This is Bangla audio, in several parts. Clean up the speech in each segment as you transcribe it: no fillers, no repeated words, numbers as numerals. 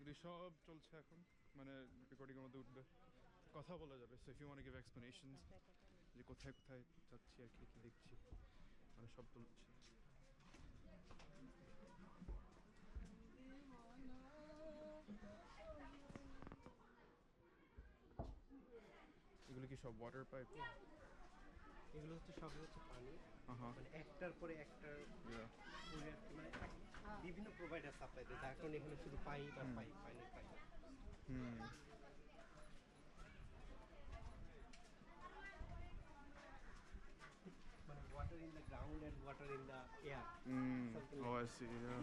এগুলি সব চলছে এখন, মানে রেকর্ডিংয়ের মধ্যে উঠবে, কথা বলা যাবে। So if you want to give explanations যে কোথায় কোথায় যাচ্ছি আর কি কি দেখছি, মানে সব চলছে। এগুলো কি সব ওয়াটার পাইপ? এগুলো হচ্ছে সব হচ্ছে পানি, হ্যাঁ, মানে একটার পরে একটার মানে বিভিন্ন প্রোভাইডার সাপ্লাই দেয়, যার কারণে এখানে শুধু পাইপ আর পাইপ, পানির পাইপ। মানে water in the ground and water in the air. Oh, I see. Yeah.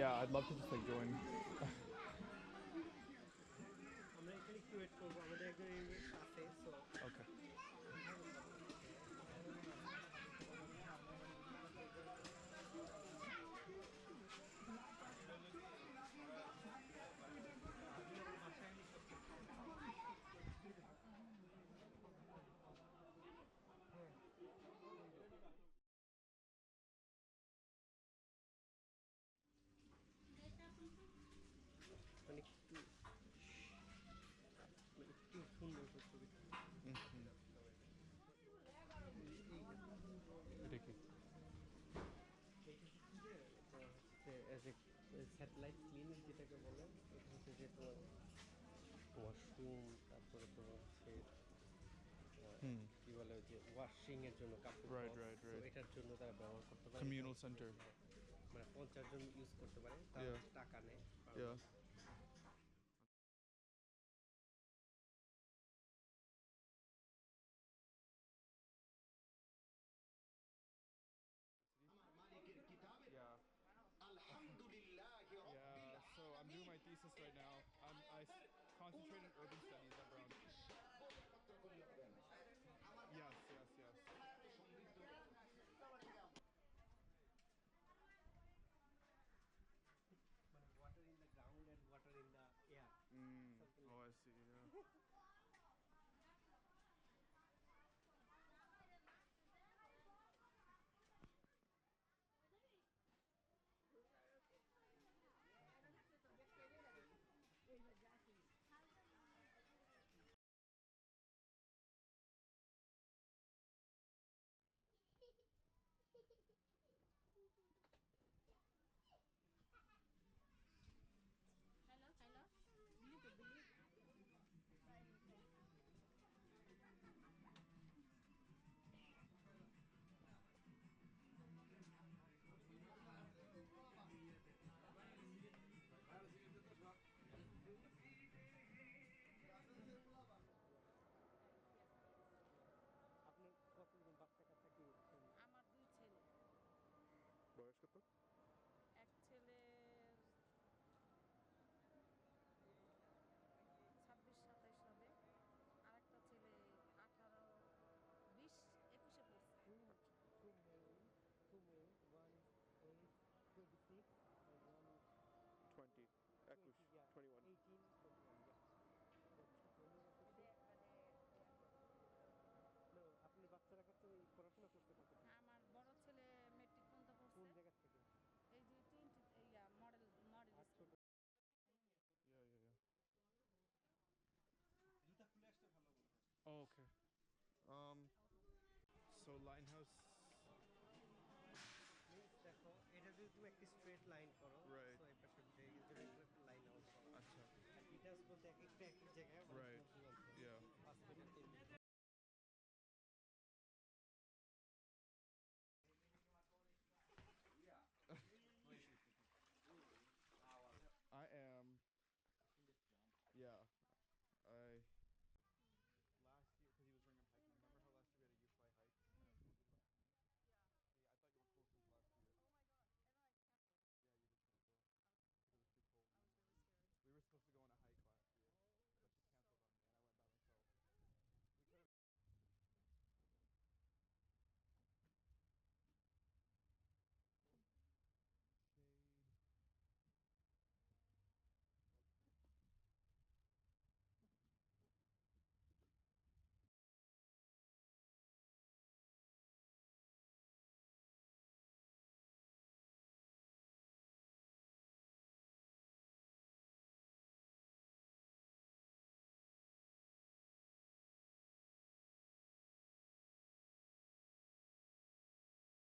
Yeah, I'd love to just like join. আমরা এখানে একটু ওয়েট করবো, আমাদের একজন আছে। So Okay. মানে একটু সুন্দর ছবি। এটা কি? স্যাটেলাইট ক্লিনিক যেটাকে বলে, এটা হচ্ছে যে তোমার ওয়াশরুম, তারপরে তোমার হচ্ছে কি বলে যে ওয়াশিং এর জন্য কাপড়, তো এটার জন্য তারা ব্যবহার করতে পারে। Communal center. মানে 50 জন ইউজ করতে পারে, তারা টাকা নেয়। Yeah. Yeah. Yeah, so I'm doing my thesis right now. I concentrate in urban studies at Brown. Yes, yes, yes. মানে water in the ground and water in the air. Oh, I see. Yeah. আপনার কতজন বাচ্চা কাচ্চা কি? আমার 2 ছেলে। বয়স কত? এক ছেলের 26-27 হবে, আরেকটা ছেলে 18, 20, 21-এ পড়ছে। Two male, one age 26 and one is 20. 20, yeah, 21. 18, 21, yeah. No, আপনি বাচ্চারা কত পড়াশোনা করতে কত? আমার বড় ছেলে মেট্রিক পর্যন্ত কোন পড়ছে, জায়গা থেকে? এই যে মডেল আর স্কুল। ছোট? Yeah, yeah, yeah. Oh, okay. So Linehouse